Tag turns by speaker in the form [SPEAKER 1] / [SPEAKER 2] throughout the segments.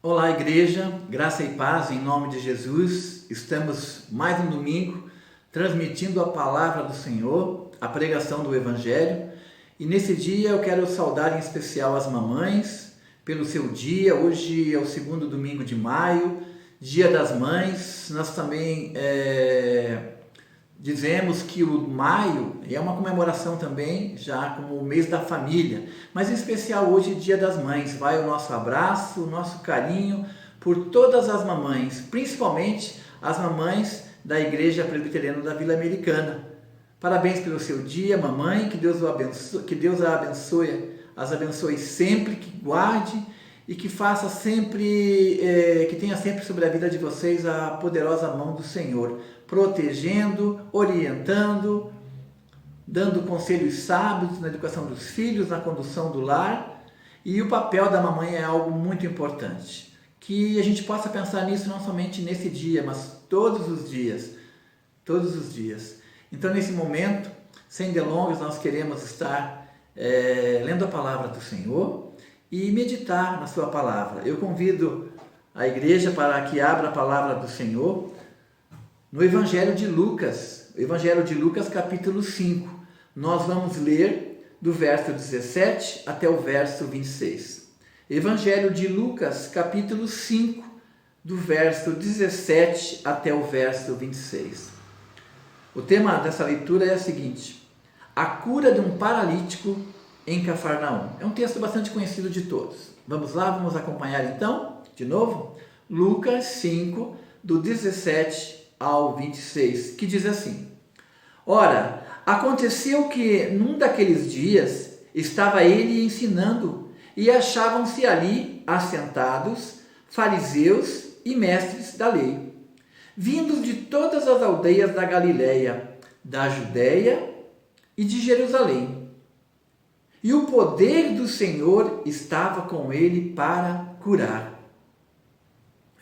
[SPEAKER 1] Olá, igreja, graça e paz em nome de Jesus. Estamos mais um domingo transmitindo a palavra do Senhor, a pregação do Evangelho. E nesse dia eu quero saudar em especial as mamães pelo seu dia. Hoje é o segundo domingo de maio, Dia das Mães. Nós também dizemos que o maio é uma comemoração também, já como o mês da família, mas em especial hoje, Dia das Mães. Vai o nosso abraço, o nosso carinho por todas as mamães, principalmente as mamães da Igreja Presbiteriana da Vila Americana. Parabéns pelo seu dia, mamãe, que Deus a abençoe, as abençoe sempre, que guarde e que faça sempre, que tenha sempre sobre a vida de vocês a poderosa mão do Senhor, protegendo, orientando, dando conselhos sábios na educação dos filhos, na condução do lar. E o papel da mamãe é algo muito importante. Que a gente possa pensar nisso não somente nesse dia, mas todos os dias. Todos os dias. Então, nesse momento, sem delongas, nós queremos estar lendo a palavra do Senhor e meditar na sua palavra. Eu convido a igreja para que abra a palavra do Senhor no Evangelho de Lucas, capítulo 5. Nós vamos ler do verso 17 até o verso 26. Evangelho de Lucas, capítulo 5, do verso 17 até o verso 26. O tema dessa leitura é o seguinte: a cura de um paralítico em Cafarnaum. É um texto bastante conhecido de todos. Vamos lá, vamos acompanhar então, de novo? Lucas 5, do 17 ao 26, que diz assim: Ora, aconteceu que num daqueles dias estava ele ensinando e achavam-se ali assentados fariseus e mestres da lei, vindos de todas as aldeias da Galileia, da Judéia e de Jerusalém. E o poder do Senhor estava com ele para curar.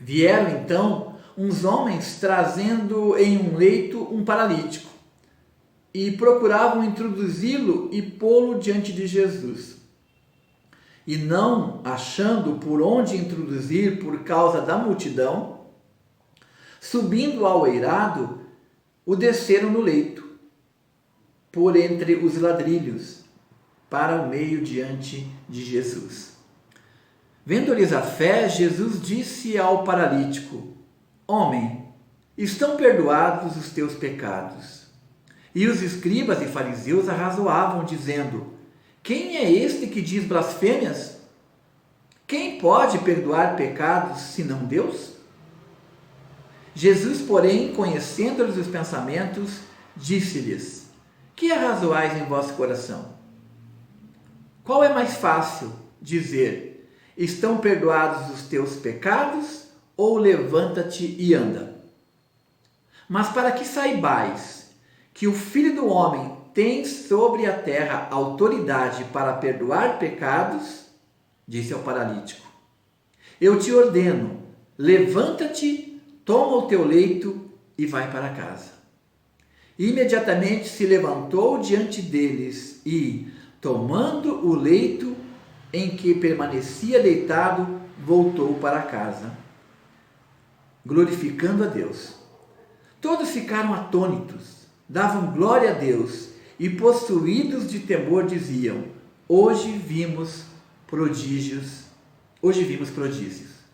[SPEAKER 1] Vieram então uns homens trazendo em um leito um paralítico e procuravam introduzi-lo e pô-lo diante de Jesus. E não achando por onde introduzir por causa da multidão, subindo ao eirado, o desceram no leito, por entre os ladrilhos, para o meio diante de Jesus. Vendo-lhes a fé, Jesus disse ao paralítico: Homem, estão perdoados os teus pecados. E os escribas e fariseus arrazoavam, dizendo: Quem é este que diz blasfêmias? Quem pode perdoar pecados, senão Deus? Jesus, porém, conhecendo-lhes os pensamentos, disse-lhes: Que arrazoais em vosso coração? Qual é mais fácil dizer: Estão perdoados os teus pecados, ou levanta-te e anda? Mas para que saibais que o Filho do Homem tem sobre a terra autoridade para perdoar pecados, disse ao paralítico: Eu te ordeno, levanta-te, toma o teu leito e vai para casa. Imediatamente se levantou diante deles e, tomando o leito em que permanecia deitado, voltou para casa, glorificando a Deus. Todos ficaram atônitos, davam glória a Deus e, possuídos de temor, diziam: Hoje vimos prodígios.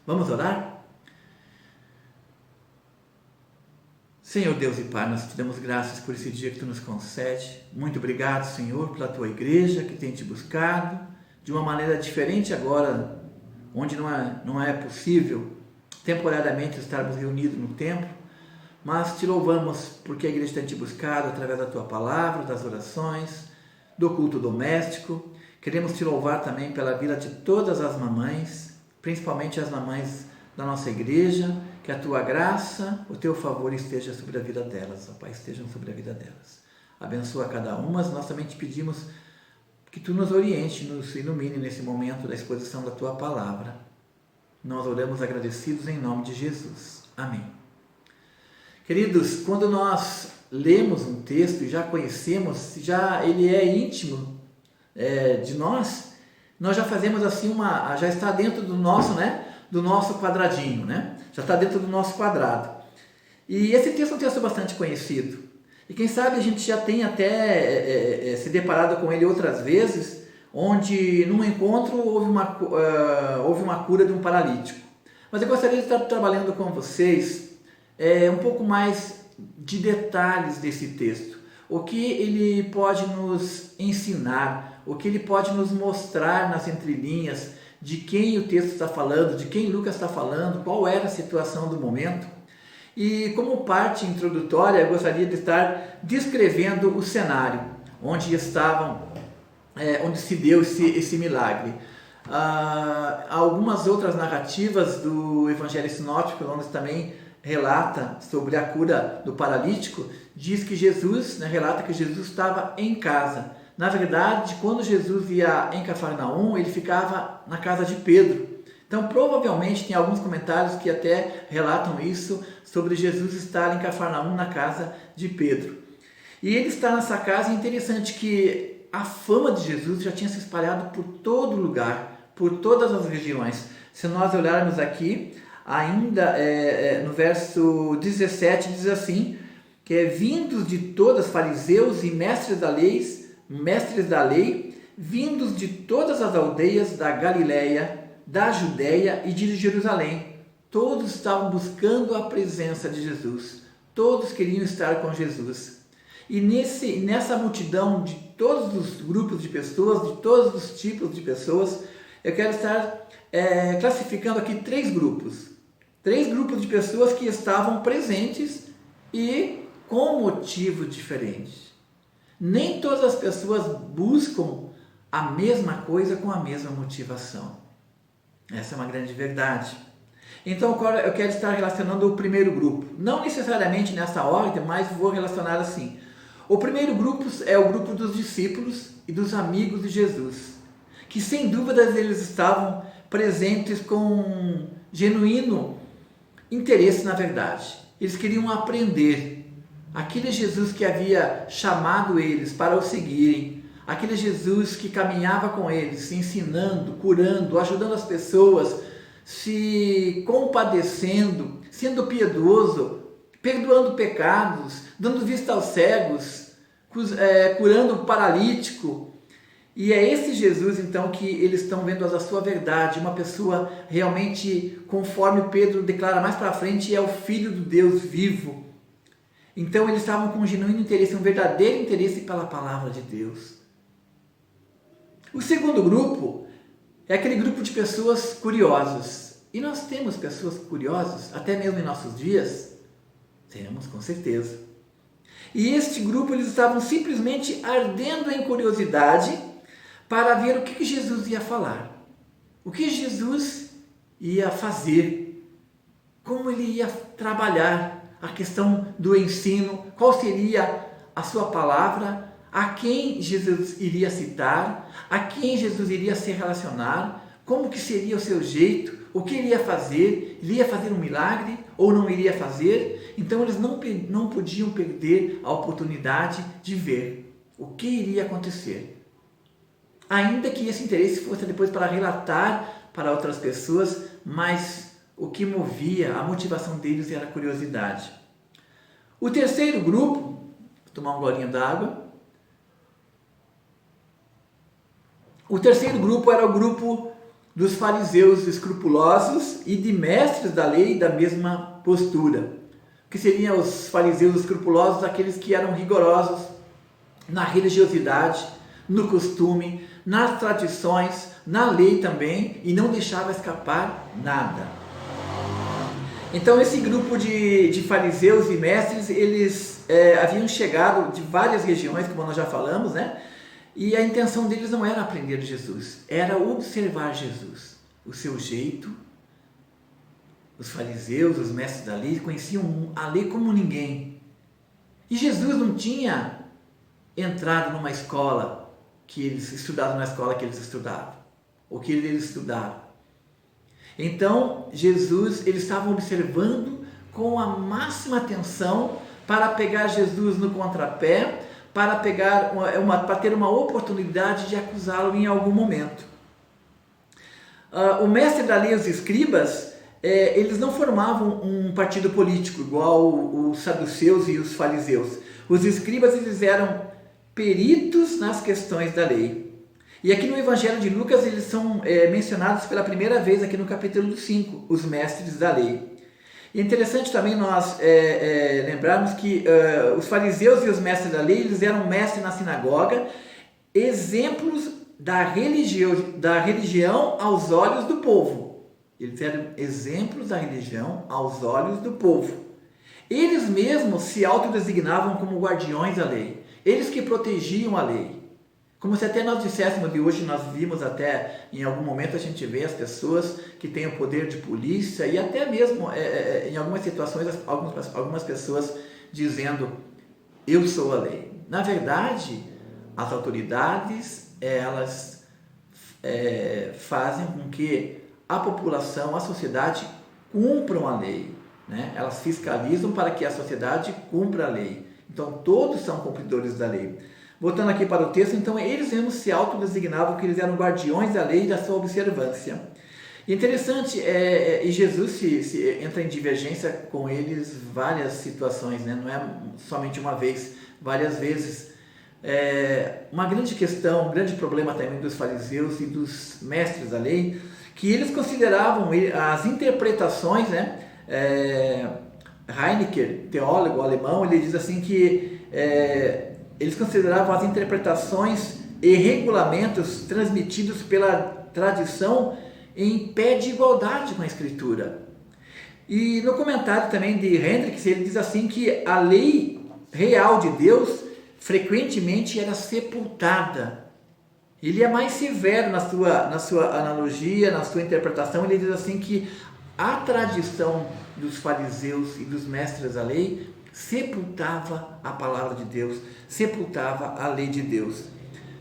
[SPEAKER 1] Vamos orar? Senhor Deus e Pai, nós te damos graças por esse dia que tu nos concede. Muito obrigado, Senhor, pela tua igreja que tem te buscado de uma maneira diferente agora, onde não é possível temporariamente estarmos reunidos no templo, mas te louvamos porque a igreja tem te buscado através da tua palavra, das orações, do culto doméstico. Queremos te louvar também pela vida de todas as mamães, principalmente as mamães da nossa igreja. Que a tua graça, o teu favor esteja sobre a vida delas, ó Pai, estejam sobre a vida delas. Abençoa cada uma. Nós também te pedimos que tu nos oriente, nos ilumine nesse momento da exposição da tua palavra. Nós oramos agradecidos em nome de Jesus. Amém. Queridos, quando nós lemos um texto e já conhecemos, já ele é íntimo de nós já fazemos assim já está dentro do nosso, do nosso quadradinho, né? Já está dentro do nosso quadrado. E esse texto é um texto bastante conhecido. E quem sabe a gente já tem até se deparado com ele outras vezes, onde num encontro houve uma cura de um paralítico. Mas eu gostaria de estar trabalhando com vocês um pouco mais de detalhes desse texto. O que ele pode nos ensinar, o que ele pode nos mostrar nas entrelinhas, de quem o texto está falando, de quem Lucas está falando, qual era a situação do momento. E como parte introdutória, eu gostaria de estar descrevendo o cenário onde onde se deu esse milagre. Algumas outras narrativas do Evangelho Sinóptico, onde também relata sobre a cura do paralítico, diz que relata que Jesus estava em casa. Na verdade, quando Jesus ia em Cafarnaum, ele ficava na casa de Pedro. Então, provavelmente, tem alguns comentários que até relatam isso, sobre Jesus estar em Cafarnaum, na casa de Pedro. E ele está nessa casa, é interessante que a fama de Jesus já tinha se espalhado por todo lugar, por todas as regiões. Se nós olharmos aqui, ainda no verso 17, diz assim, que vindos de todas, fariseus e mestres da lei, vindos de todas as aldeias da Galileia, da Judéia e de Jerusalém. Todos estavam buscando a presença de Jesus. Todos queriam estar com Jesus. E nessa multidão de todos os grupos de pessoas, de todos os tipos de pessoas, eu quero estar classificando aqui três grupos. Três grupos de pessoas que estavam presentes e com motivo diferente. Nem todas as pessoas buscam a mesma coisa com a mesma motivação. Essa é uma grande verdade. Então eu quero estar relacionando o primeiro grupo. Não necessariamente nessa ordem, mas vou relacionar assim. O primeiro grupo é o grupo dos discípulos e dos amigos de Jesus, que sem dúvidas eles estavam presentes com genuíno interesse na verdade. Eles queriam aprender aquele Jesus que havia chamado eles para o seguirem, aquele Jesus que caminhava com eles, ensinando, curando, ajudando as pessoas, se compadecendo, sendo piedoso, perdoando pecados, dando vista aos cegos, curando o paralítico. E é esse Jesus, então, que eles estão vendo a sua verdade, uma pessoa realmente, conforme Pedro declara mais para frente, é o Filho do Deus vivo. Então, eles estavam com um genuíno interesse, um verdadeiro interesse pela palavra de Deus. O segundo grupo é aquele grupo de pessoas curiosas. E nós temos pessoas curiosas, até mesmo em nossos dias? Temos, com certeza. E este grupo, eles estavam simplesmente ardendo em curiosidade para ver o que Jesus ia falar, o que Jesus ia fazer, como ele ia trabalhar a questão do ensino, qual seria a sua palavra, a quem Jesus iria citar, a quem Jesus iria se relacionar, como que seria o seu jeito, o que ele ia fazer um milagre ou não iria fazer. Então eles não podiam perder a oportunidade de ver o que iria acontecer. Ainda que esse interesse fosse depois para relatar para outras pessoas, mas o que movia, a motivação deles era a curiosidade. O terceiro grupo, vou tomar um golinho d'água. O terceiro grupo era o grupo dos fariseus escrupulosos e de mestres da lei da mesma postura. Que seriam os fariseus escrupulosos, aqueles que eram rigorosos na religiosidade, no costume, nas tradições, na lei também, e não deixava escapar nada. Então esse grupo de fariseus e mestres, eles haviam chegado de várias regiões, como nós já falamos, né? E a intenção deles não era aprender de Jesus, era observar Jesus, o seu jeito. Os fariseus, os mestres da lei, conheciam a lei como ninguém. E Jesus não tinha entrado numa escola que eles estudaram, eles estudaram. Então, eles estavam observando com a máxima atenção para pegar Jesus no contrapé, para ter uma oportunidade de acusá-lo em algum momento. O mestre da lei e os escribas, eles não formavam um partido político igual os saduceus e os fariseus. Os escribas, eles eram peritos nas questões da lei. E aqui no Evangelho de Lucas eles são mencionados pela primeira vez aqui no capítulo 5, os mestres da lei. E é interessante também nós lembrarmos que os fariseus e os mestres da lei, eles eram mestres na sinagoga, exemplos da religião aos olhos do povo. Eles eram exemplos da religião aos olhos do povo. Eles mesmos se autodesignavam como guardiões da lei. Eles que protegiam a lei. Como se até nós disséssemos de hoje, nós vimos até, em algum momento a gente vê as pessoas que têm o poder de polícia e até mesmo em algumas situações algumas pessoas dizendo, eu sou a lei. Na verdade, as autoridades, elas fazem com que a população, a sociedade cumpram a lei, né? Elas fiscalizam para que a sociedade cumpra a lei. Então todos são cumpridores da lei. Voltando aqui para o texto, então eles mesmos se autodesignavam que eles eram guardiões da lei e da sua observância. E interessante, e Jesus se entra em divergência com eles várias situações, né? Não é somente uma vez, várias vezes. Uma grande questão, um grande problema também dos fariseus e dos mestres da lei, que eles consideravam as interpretações, né? Heidegger, teólogo alemão, ele diz assim que eles consideravam as interpretações e regulamentos transmitidos pela tradição em pé de igualdade com a Escritura. E no comentário também de Hendricks, ele diz assim que a lei real de Deus frequentemente era sepultada. Ele é mais severo na sua analogia, na sua interpretação. Ele diz assim que a tradição dos fariseus e dos mestres da lei sepultava a palavra de Deus, sepultava a lei de Deus.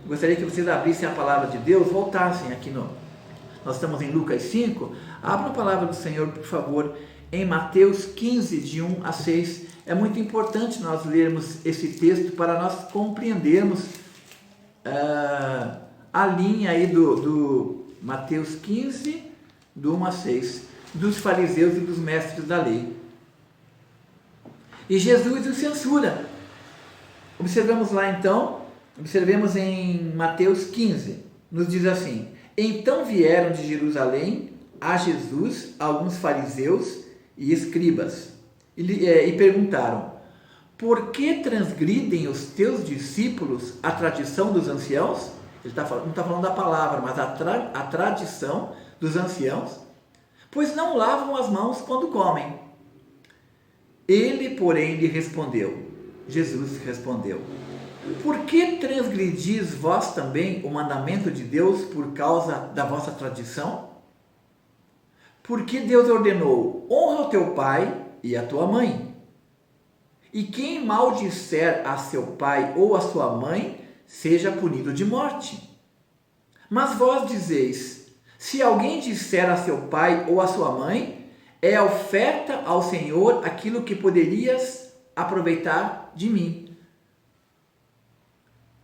[SPEAKER 1] Gostaria que vocês abrissem a palavra de Deus, voltassem aqui nós estamos em Lucas 5, abra a palavra do Senhor, por favor, em Mateus 15, de 1 a 6. É muito importante nós lermos esse texto para nós compreendermos a linha aí do Mateus 15, do 1 a 6, dos fariseus e dos mestres da lei. E Jesus os censura. Observamos lá então, observemos em Mateus 15, nos diz assim: então vieram de Jerusalém a Jesus alguns fariseus e escribas e perguntaram: por que transgridem os teus discípulos a tradição dos anciãos? Ele não está falando da palavra, mas a tradição dos anciãos, pois não lavam as mãos quando comem. Ele, porém, lhe respondeu, Jesus respondeu: por que transgredis vós também o mandamento de Deus por causa da vossa tradição? Porque Deus ordenou: honra o teu pai e a tua mãe. E quem maldisser a seu pai ou a sua mãe, seja punido de morte. Mas vós dizeis: se alguém disser a seu pai ou a sua mãe, é oferta ao Senhor aquilo que poderias aproveitar de mim.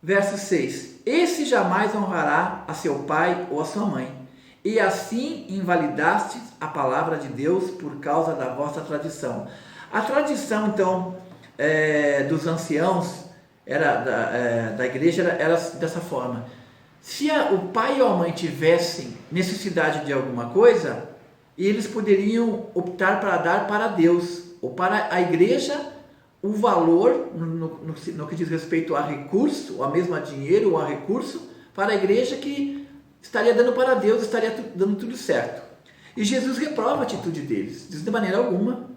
[SPEAKER 1] Verso 6. Esse jamais honrará a seu pai ou a sua mãe. E assim invalidastes a palavra de Deus por causa da vossa tradição. A tradição, então, dos anciãos da igreja era dessa forma. Se o pai ou a mãe tivessem necessidade de alguma coisa, eles poderiam optar para dar para Deus ou para a igreja o valor, no que diz respeito a recurso, ou a mesmo a dinheiro ou a recurso, para a igreja, que estaria dando para Deus, estaria dando tudo certo. E Jesus reprova a atitude deles, diz: de maneira alguma,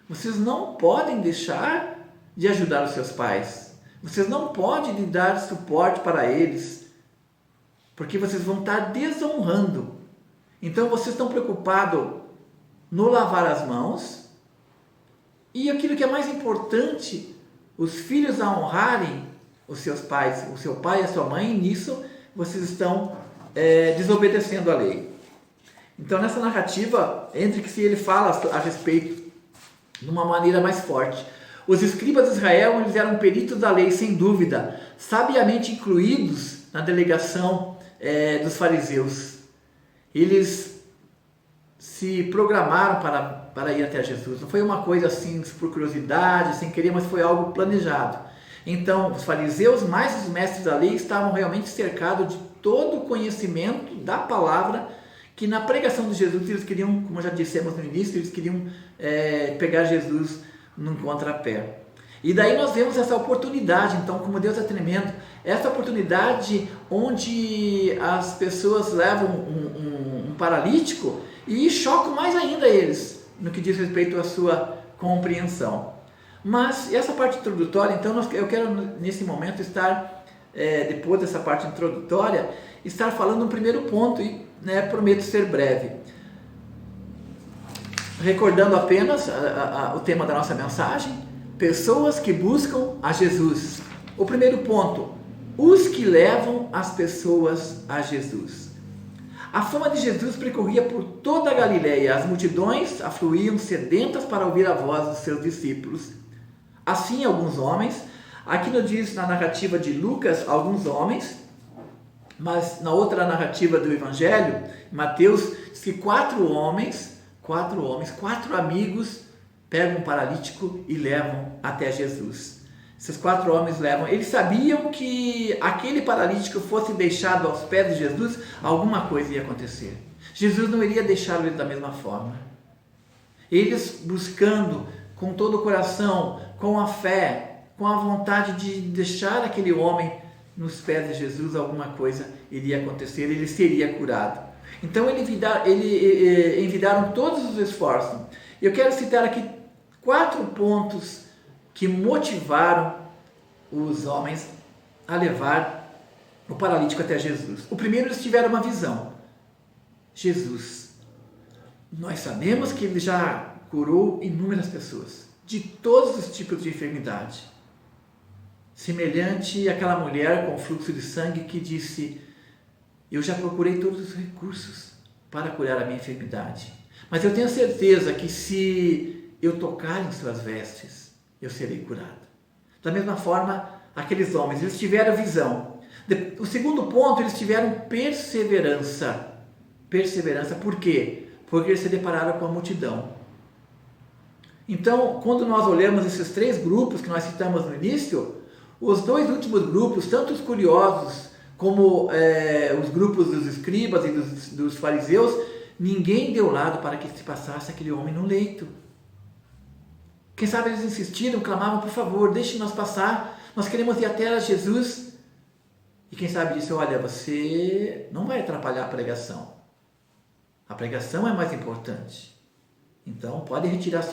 [SPEAKER 1] vocês não podem deixar de ajudar os seus pais, vocês não podem dar suporte para eles, porque vocês vão estar desonrando. Então vocês estão preocupados no lavar as mãos, e aquilo que é mais importante, os filhos a honrarem os seus pais, o seu pai e a sua mãe, e nisso vocês estão desobedecendo a lei. Então nessa narrativa, Hendricks, ele fala a respeito de uma maneira mais forte. Os escribas de Israel, eles eram peritos da lei, sem dúvida, sabiamente incluídos na delegação dos fariseus. Eles se programaram para ir até Jesus. Não foi uma coisa assim por curiosidade, sem querer, mas foi algo planejado. Então, os fariseus mais os mestres da lei estavam realmente cercados de todo o conhecimento da palavra, que na pregação de Jesus eles queriam, como já dissemos no início, eles queriam pegar Jesus num contrapé. E daí nós vemos essa oportunidade, então, como Deus é tremendo, essa oportunidade onde as pessoas levam um paralítico e chocam mais ainda eles, no que diz respeito à sua compreensão. Mas essa parte introdutória, então, eu quero nesse momento estar, depois dessa parte introdutória, estar falando um primeiro ponto e prometo ser breve. Recordando apenas o tema da nossa mensagem, pessoas que buscam a Jesus. O primeiro ponto, os que levam as pessoas a Jesus. A fama de Jesus percorria por toda a Galileia, as multidões afluíam sedentas para ouvir a voz dos seus discípulos. Assim, alguns homens, aqui não diz na narrativa de Lucas, alguns homens, mas na outra narrativa do Evangelho, Mateus, diz que quatro amigos pegam um paralítico e levam até Jesus. Esses quatro homens levam, eles sabiam que aquele paralítico fosse deixado aos pés de Jesus, alguma coisa ia acontecer. Jesus não iria deixá-lo da mesma forma. Eles buscando com todo o coração, com a fé, com a vontade de deixar aquele homem nos pés de Jesus, alguma coisa iria acontecer, ele seria curado. Então eles envidaram todos os esforços. Eu quero citar aqui 4 pontos que motivaram os homens a levar o paralítico até Jesus. O primeiro, eles tiveram uma visão. Jesus, nós sabemos que ele já curou inúmeras pessoas, de todos os tipos de enfermidade. Semelhante àquela mulher com fluxo de sangue que disse: eu já procurei todos os recursos para curar a minha enfermidade, mas eu tenho certeza que se eu tocar em suas vestes, eu serei curado. Da mesma forma, aqueles homens, eles tiveram visão. O segundo ponto, eles tiveram perseverança. Perseverança, por quê? Porque eles se depararam com a multidão. Então, quando nós olhamos esses 3 grupos que nós citamos no início, os 2 últimos grupos, tanto os curiosos como os grupos dos escribas e dos fariseus, ninguém deu lado para que se passasse aquele homem no leito. Quem sabe eles insistiram, clamavam: por favor, deixe-nos passar, nós queremos ir até Jesus. E quem sabe disse: olha, você não vai atrapalhar a pregação. A pregação é mais importante. Então pode retirar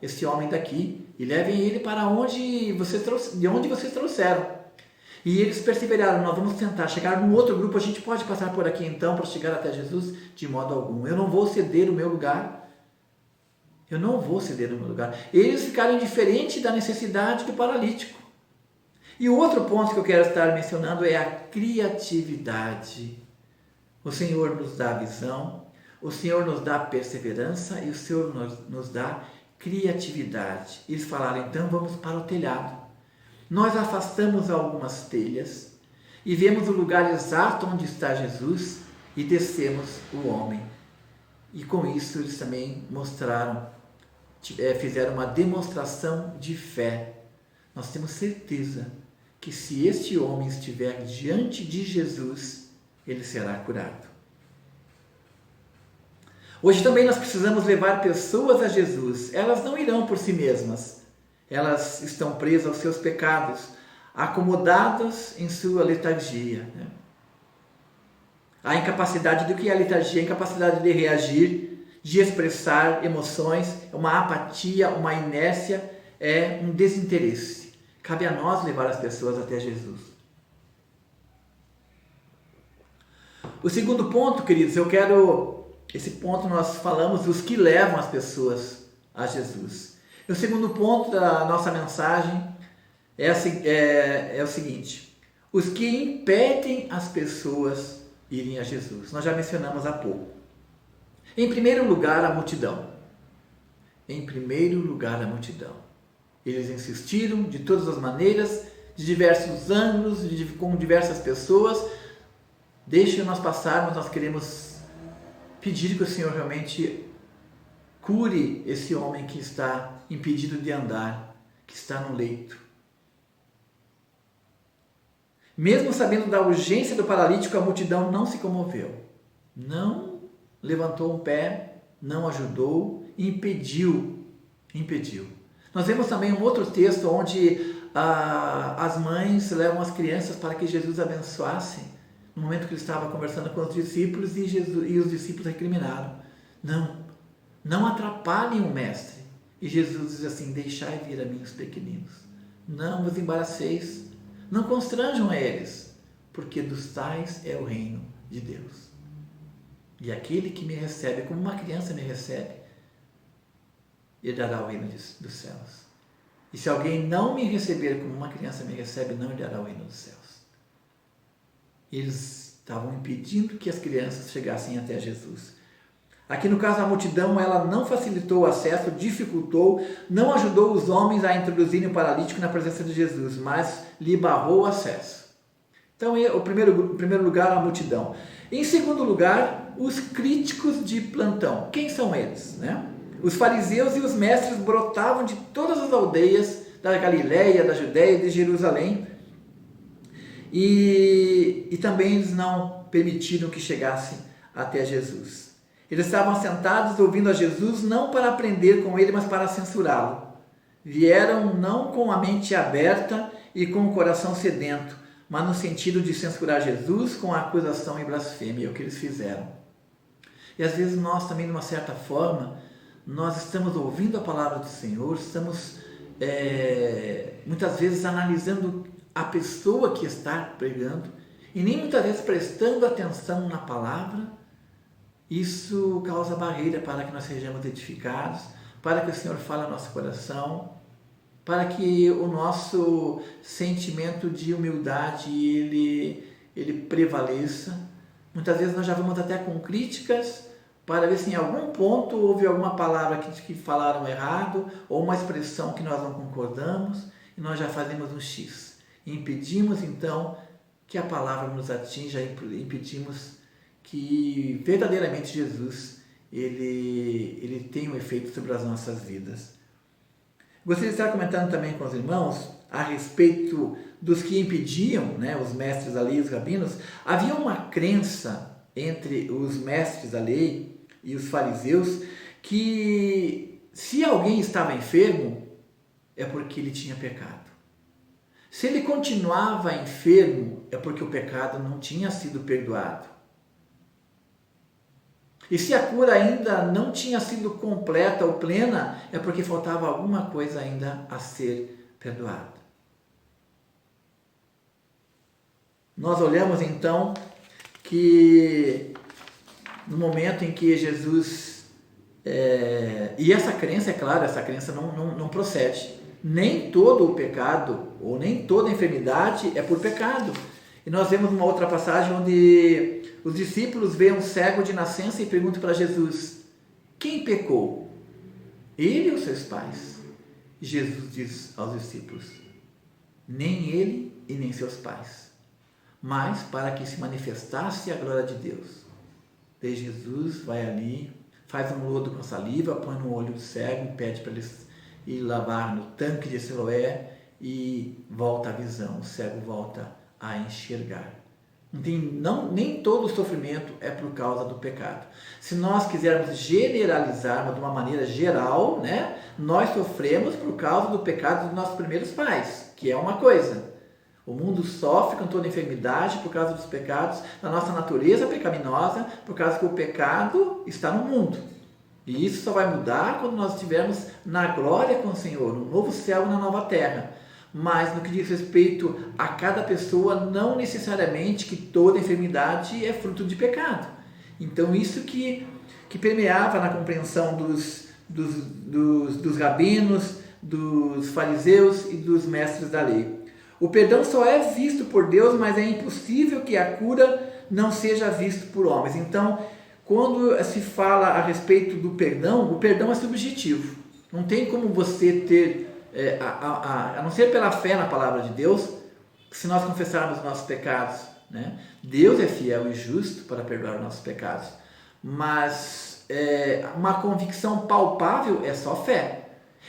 [SPEAKER 1] esse homem daqui e levem ele para de onde vocês trouxeram. E eles perseveraram: nós vamos tentar chegar num outro grupo, a gente pode passar por aqui então para chegar até Jesus? De modo algum, eu não vou ceder o meu lugar. Eu não vou ceder o meu lugar. Eles ficaram indiferentes da necessidade do paralítico. E o outro ponto que eu quero estar mencionando é a criatividade. O Senhor nos dá visão, o Senhor nos dá perseverança e o Senhor nos dá criatividade. Eles falaram: então vamos para o telhado. Nós afastamos algumas telhas e vemos o lugar exato onde está Jesus e descemos o homem. E com isso eles também fizeram uma demonstração de fé. Nós temos certeza que se este homem estiver diante de Jesus, ele será curado. Hoje também nós precisamos levar pessoas a Jesus. Elas não irão por si mesmas. Elas estão presas aos seus pecados, acomodadas em sua letargia. A incapacidade do que é a letargia? A incapacidade de reagir, de expressar emoções, uma apatia, uma inércia, é um desinteresse. Cabe a nós levar as pessoas até Jesus. O segundo ponto, queridos, esse ponto nós falamos dos que levam as pessoas a Jesus. E o segundo ponto da nossa mensagem é o seguinte: os que impedem as pessoas irem a Jesus. Nós já mencionamos há pouco. Em primeiro lugar, a multidão. Em primeiro lugar, a multidão. Eles insistiram de todas as maneiras, de diversos ângulos, com diversas pessoas: deixem nós passarmos, nós queremos pedir que o Senhor realmente cure esse homem que está impedido de andar, que está no leito. Mesmo sabendo da urgência do paralítico, a multidão não se comoveu, não levantou um pé, não ajudou, impediu. Nós vemos também um outro texto onde as mães levam as crianças para que Jesus abençoasse, no momento que ele estava conversando com os discípulos, e os discípulos recriminaram: não atrapalhem o mestre. E Jesus diz assim: deixai vir a mim os pequeninos, não vos embaraceis, não constranjam eles, porque dos tais é o reino de Deus. E aquele que me recebe como uma criança me recebe, herdará o reino dos céus. E se alguém não me receber como uma criança me recebe, não herdará o reino dos céus. Eles estavam impedindo que as crianças chegassem até Jesus. Aqui no caso, a multidão, ela não facilitou o acesso, dificultou, não ajudou os homens a introduzirem o paralítico na presença de Jesus, mas lhe barrou o acesso. Então, em primeiro lugar, a multidão. Em segundo lugar, os críticos de plantão. Quem são eles, né? Os fariseus e os mestres brotavam de todas as aldeias da Galiléia, da Judéia e de Jerusalém, e também eles não permitiram que chegasse até Jesus. Eles estavam sentados ouvindo a Jesus, não para aprender com ele, mas para censurá-lo. Vieram não com a mente aberta e com o coração sedento, mas no sentido de censurar Jesus com a acusação e blasfêmia, é o que eles fizeram. E às vezes nós também, de uma certa forma, nós estamos ouvindo a palavra do Senhor, estamos muitas vezes analisando a pessoa que está pregando e nem muitas vezes prestando atenção na palavra. Isso causa barreira para que nós sejamos edificados, para que o Senhor fale ao nosso coração, para que o nosso sentimento de humildade ele prevaleça. Muitas vezes nós já vamos até com críticas para ver se em algum ponto houve alguma palavra que falaram errado ou uma expressão que nós não concordamos e nós já fazemos um X. E impedimos então que a palavra nos atinja, impedimos que verdadeiramente Jesus ele tem um efeito sobre as nossas vidas. Gostaria de estar comentando também com os irmãos a respeito dos que impediam, né, os mestres da lei e os rabinos. Havia uma crença entre os mestres da lei e os fariseus que se alguém estava enfermo é porque ele tinha pecado. Se ele continuava enfermo é porque o pecado não tinha sido perdoado. E se a cura ainda não tinha sido completa ou plena, é porque faltava alguma coisa ainda a ser perdoada. Nós olhamos então que no momento em que Jesus... e essa crença, é claro, essa crença não procede. Nem todo o pecado ou nem toda enfermidade é por pecado. E nós vemos uma outra passagem onde os discípulos veem um cego de nascença e perguntam para Jesus: quem pecou? Ele ou seus pais? E Jesus diz aos discípulos: nem ele e nem seus pais, mas para que se manifestasse a glória de Deus. Daí Jesus vai ali, faz um lodo com saliva, põe no olho do cego, pede para ele ir lavar no tanque de Siloé e volta a visão, o cego volta a enxergar. Nem todo sofrimento é por causa do pecado. Se nós quisermos generalizar de uma maneira geral, né, nós sofremos por causa do pecado dos nossos primeiros pais, que é uma coisa. O mundo sofre com toda enfermidade por causa dos pecados da nossa natureza pecaminosa, por causa que o pecado está no mundo. E isso só vai mudar quando nós estivermos na glória com o Senhor, no novo céu e na nova terra. Mas no que diz respeito a cada pessoa, não necessariamente que toda enfermidade é fruto de pecado. Então isso que permeava na compreensão dos rabinos, dos fariseus e dos mestres da lei. O perdão só é visto por Deus, mas é impossível que a cura não seja vista por homens. Então, quando se fala a respeito do perdão, o perdão é subjetivo. Não tem como você ter... a não ser pela fé na palavra de Deus, se nós confessarmos nossos pecados, né? Deus é fiel e justo para perdoar os nossos pecados, mas uma convicção palpável é só fé.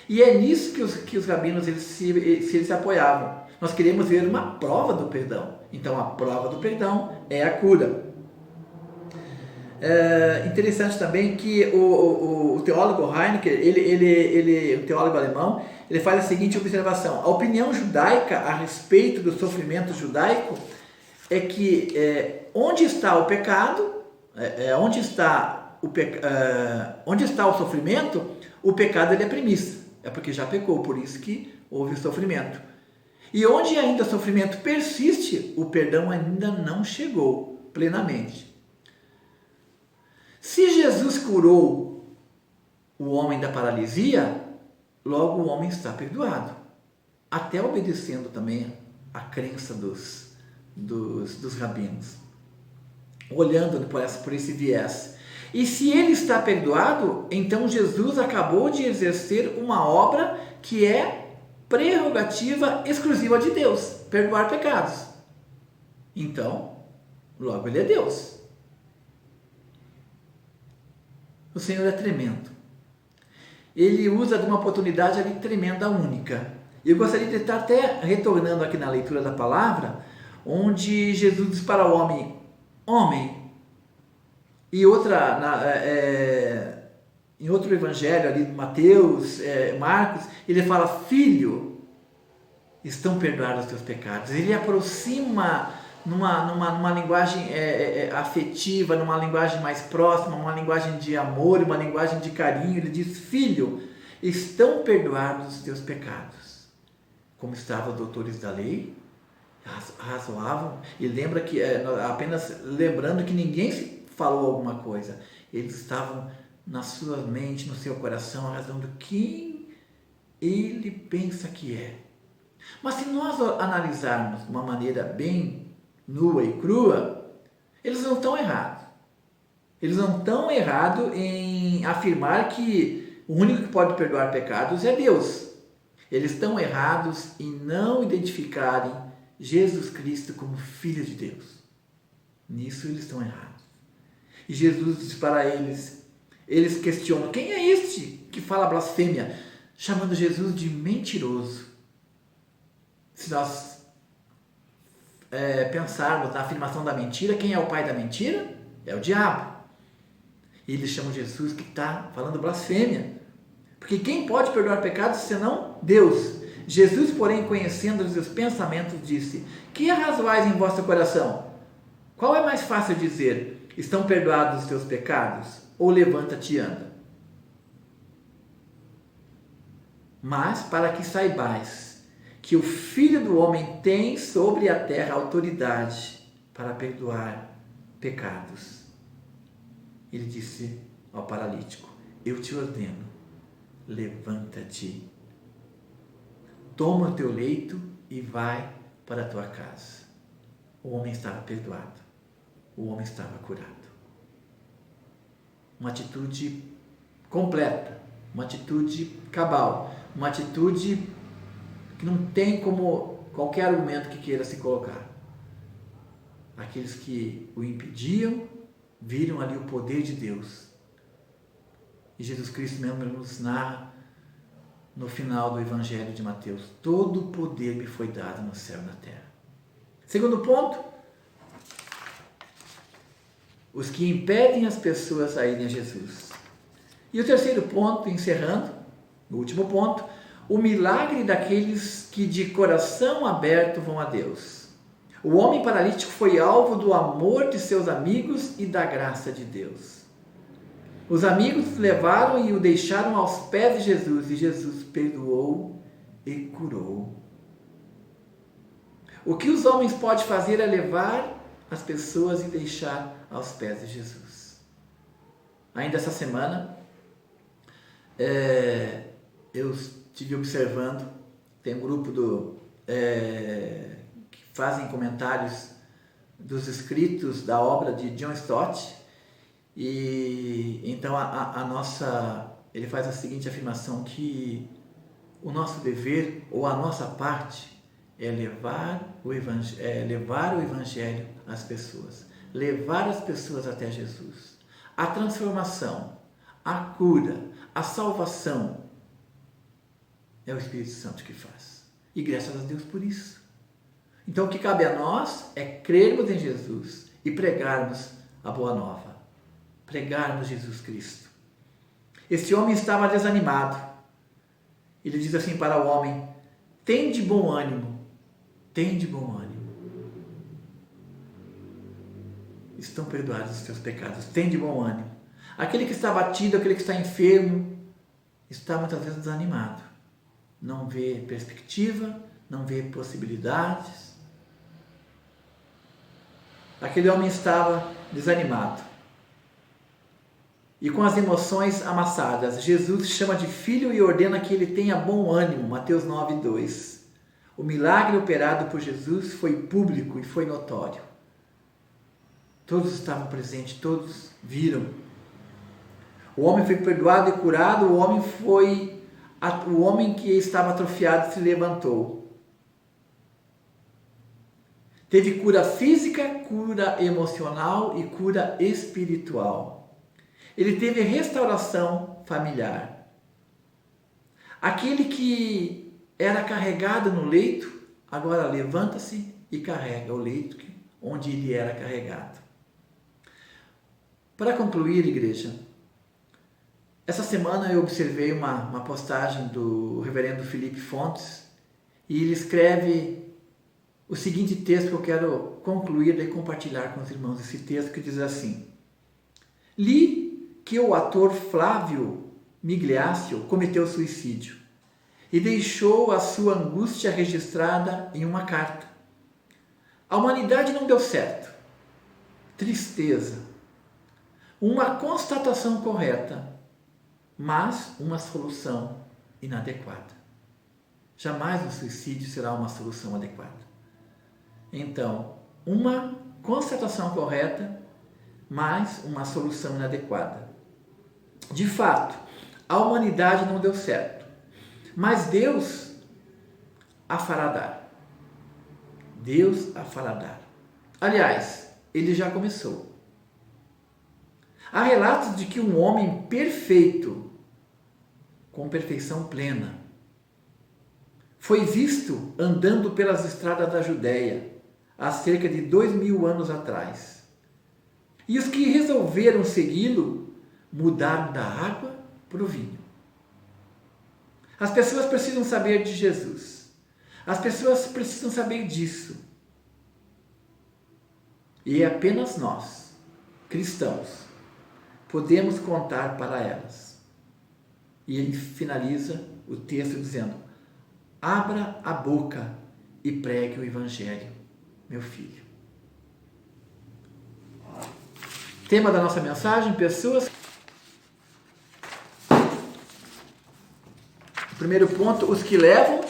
[SPEAKER 1] E é nisso que os rabinos eles se apoiavam. Nós queremos ver uma prova do perdão. Então a prova do perdão é a cura. Interessante também que o teólogo Heinecke, o teólogo alemão, ele faz a seguinte observação: a opinião judaica a respeito do sofrimento judaico é que onde está o pecado, onde está o sofrimento, o pecado ele é premissa, é porque já pecou, por isso que houve o sofrimento. E onde ainda o sofrimento persiste, o perdão ainda não chegou plenamente. Se Jesus curou o homem da paralisia, logo o homem está perdoado, até obedecendo também a crença dos rabinos, olhando por esse viés. E se ele está perdoado, então Jesus acabou de exercer uma obra que é prerrogativa exclusiva de Deus, perdoar pecados. Então, logo ele é Deus. O Senhor é tremendo. Ele usa de uma oportunidade ali tremenda, única. E eu gostaria de estar até retornando aqui na leitura da palavra, onde Jesus diz para o homem, e em outro evangelho ali, Mateus, Marcos, ele fala, filho, estão perdoados os teus pecados. Ele aproxima numa linguagem afetiva, numa linguagem mais próxima, uma linguagem de amor, uma linguagem de carinho. Ele diz, filho, estão perdoados os teus pecados. Como estavam os doutores da lei, razoavam, e lembra que, apenas lembrando que ninguém falou alguma coisa, eles estavam na sua mente, no seu coração, razão quem ele pensa que é. Mas se nós analisarmos de uma maneira bem nua e crua, eles não estão errados. Eles não estão errados em afirmar que o único que pode perdoar pecados é Deus. Eles estão errados em não identificarem Jesus Cristo como Filho de Deus. Nisso eles estão errados. E Jesus diz para eles questionam, quem é este que fala blasfêmia? Chamando Jesus de mentiroso. Se nós pensarmos na afirmação da mentira, quem é o pai da mentira? É o diabo. E eles chamam Jesus que está falando blasfêmia. Porque quem pode perdoar pecados senão Deus? Jesus, porém, conhecendo os seus pensamentos, disse, que arrazoais em vosso coração? Qual é mais fácil dizer, estão perdoados os teus pecados? Ou levanta-te e anda? Mas para que saibais que o Filho do Homem tem sobre a terra autoridade para perdoar pecados. Ele disse ao paralítico, eu te ordeno, levanta-te, toma o teu leito e vai para a tua casa. O homem estava perdoado, o homem estava curado. Uma atitude completa, uma atitude cabal, uma atitude que não tem como qualquer argumento que queira se colocar. Aqueles que o impediam, viram ali o poder de Deus. E Jesus Cristo mesmo nos narra no final do Evangelho de Mateus, todo o poder me foi dado no céu e na terra. Segundo ponto, os que impedem as pessoas a irem a Jesus. E o terceiro ponto, encerrando, o último ponto, o milagre daqueles que de coração aberto vão a Deus. O homem paralítico foi alvo do amor de seus amigos e da graça de Deus. Os amigos levaram e o deixaram aos pés de Jesus, e Jesus perdoou e curou. O que os homens podem fazer é levar as pessoas e deixar aos pés de Jesus. Ainda essa semana, eu estive observando, tem um grupo que fazem comentários dos escritos da obra de John Stott, e então ele faz a seguinte afirmação, que o nosso dever, ou a nossa parte, é levar o Evangelho às pessoas, levar as pessoas até Jesus, A transformação, a cura, a salvação é o Espírito Santo que faz. E graças a Deus por isso. Então o que cabe a nós é crermos em Jesus e pregarmos a boa nova. Pregarmos Jesus Cristo. Esse homem estava desanimado. Ele diz assim para o homem: tem de bom ânimo, tem de bom ânimo. Estão perdoados os teus pecados, tem de bom ânimo. Aquele que está abatido, aquele que está enfermo, está muitas vezes desanimado. Não vê perspectiva, não vê possibilidades. Aquele homem estava desanimado. E com as emoções amassadas, Jesus chama de filho e ordena que ele tenha bom ânimo. Mateus 9:2. O milagre operado por Jesus foi público e foi notório. Todos estavam presentes, todos viram. O homem foi perdoado e curado, o homem que estava atrofiado se levantou. Teve cura física, cura emocional e cura espiritual. Ele teve restauração familiar. Aquele que era carregado no leito, agora levanta-se e carrega o leito onde ele era carregado. Para concluir, igreja, essa semana eu observei uma postagem do reverendo Felipe Fontes e ele escreve o seguinte texto que eu quero concluir e compartilhar com os irmãos. Esse texto que diz assim: li que o ator Flávio Migliaccio cometeu suicídio e deixou a sua angústia registrada em uma carta. A humanidade não deu certo. Tristeza. Uma constatação correta, mas uma solução inadequada. Jamais o suicídio será uma solução adequada. Então, uma constatação correta, mas uma solução inadequada. De fato, a humanidade não deu certo, mas Deus a fará dar. Deus a fará dar. Aliás, ele já começou. Há relatos de que um homem perfeito, com perfeição plena, foi visto andando pelas estradas da Judéia há cerca de 2000 anos atrás. E os que resolveram segui-lo mudaram da água para o vinho. As pessoas precisam saber de Jesus. As pessoas precisam saber disso. E é apenas nós, cristãos, podemos contar para elas. E ele finaliza o texto dizendo: abra a boca e pregue o Evangelho, meu filho. Tema da nossa mensagem: pessoas. O primeiro ponto, os que levam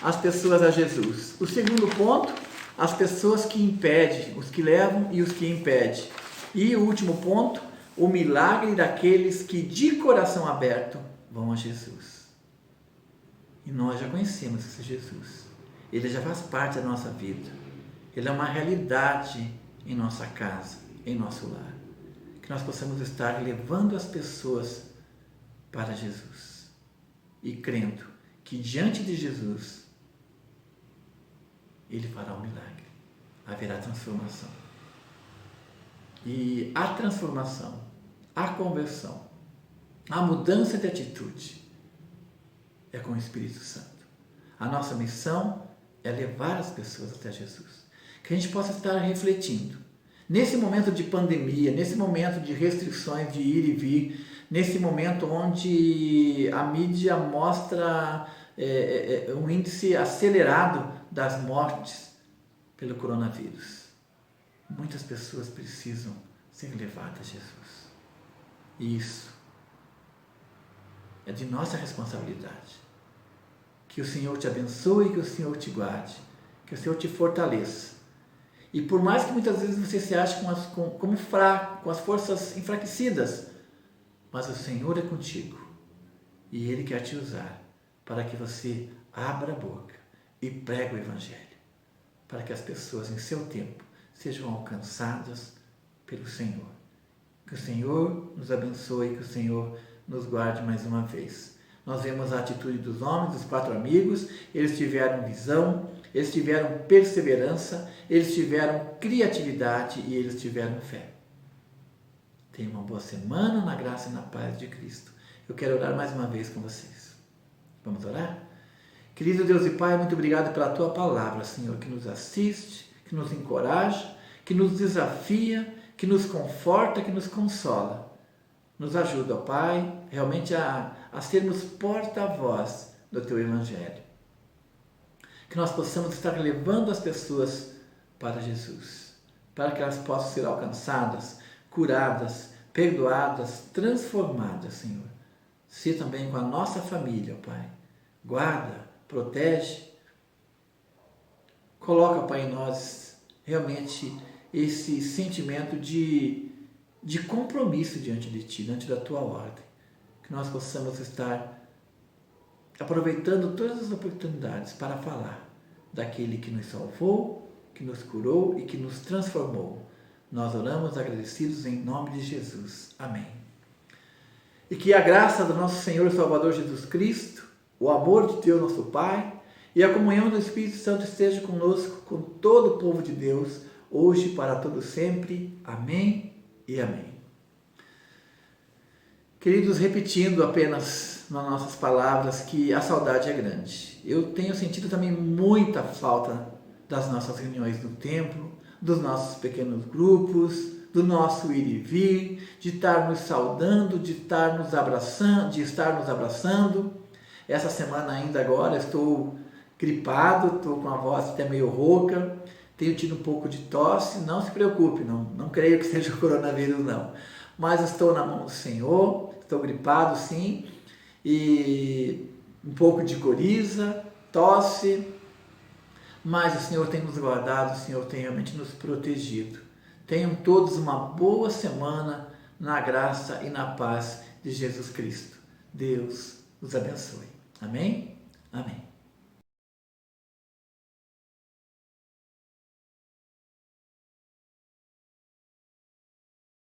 [SPEAKER 1] as pessoas a Jesus. O segundo ponto, as pessoas que impedem, os que levam e os que impedem. E o último ponto, o milagre daqueles que de coração aberto vão a Jesus. E nós já conhecemos esse Jesus. Ele já faz parte da nossa vida. Ele é uma realidade em nossa casa, em nosso lar. Que nós possamos estar levando as pessoas para Jesus. E crendo que diante de Jesus, Ele fará um milagre. Haverá transformação. E a transformação, a conversão, a mudança de atitude é com o Espírito Santo. A nossa missão é levar as pessoas até Jesus. Que a gente possa estar refletindo. Nesse momento de pandemia, nesse momento de restrições de ir e vir, nesse momento onde a mídia mostra um índice acelerado das mortes pelo coronavírus. Muitas pessoas precisam ser levadas a Jesus. E isso é de nossa responsabilidade. Que o Senhor te abençoe, que o Senhor te guarde, que o Senhor te fortaleça. E por mais que muitas vezes você se ache como fraco, com as forças enfraquecidas, mas o Senhor é contigo e Ele quer te usar para que você abra a boca e pregue o Evangelho, para que as pessoas em seu tempo sejam alcançadas pelo Senhor, Que o Senhor nos abençoe, que o Senhor nos guarde mais uma vez. Nós vemos a atitude dos homens, dos 4 amigos, eles tiveram visão, eles tiveram perseverança, eles tiveram criatividade e eles tiveram fé. Tenha uma boa semana na graça e na paz de Cristo. Eu quero orar mais uma vez com vocês. Vamos orar? Querido Deus e Pai, muito obrigado pela Tua palavra, Senhor, que nos assiste, que nos encoraja, que nos desafia, que nos conforta, que nos consola. Nos ajuda, ó Pai, realmente a sermos porta-voz do Teu Evangelho. Que nós possamos estar levando as pessoas para Jesus, para que elas possam ser alcançadas, curadas, perdoadas, transformadas, Senhor. Se também com a nossa família, ó Pai. Guarda, protege. Coloca, Pai, em nós realmente esse sentimento de compromisso diante de Ti, diante da Tua ordem. Que nós possamos estar aproveitando todas as oportunidades para falar daquele que nos salvou, que nos curou e que nos transformou. Nós oramos agradecidos em nome de Jesus. Amém. E que a graça do nosso Senhor e Salvador Jesus Cristo, o amor de Deus nosso Pai e a comunhão do Espírito Santo esteja conosco, com todo o povo de Deus, hoje e para todo sempre. Amém e amém. Queridos, repetindo apenas nas nossas palavras que a saudade é grande. Eu tenho sentido também muita falta das nossas reuniões no templo, dos nossos pequenos grupos, do nosso ir e vir, de estar nos saudando, de estar nos abraçando. Essa semana ainda agora estou gripado, estou com a voz até meio rouca, tenho tido um pouco de tosse. Não se preocupe, não creio que seja o coronavírus não, mas estou na mão do Senhor, estou gripado sim, e um pouco de coriza, tosse, mas o Senhor tem nos guardado, o Senhor tem realmente nos protegido. Tenham todos uma boa semana na graça e na paz de Jesus Cristo. Deus os abençoe. Amém? Amém.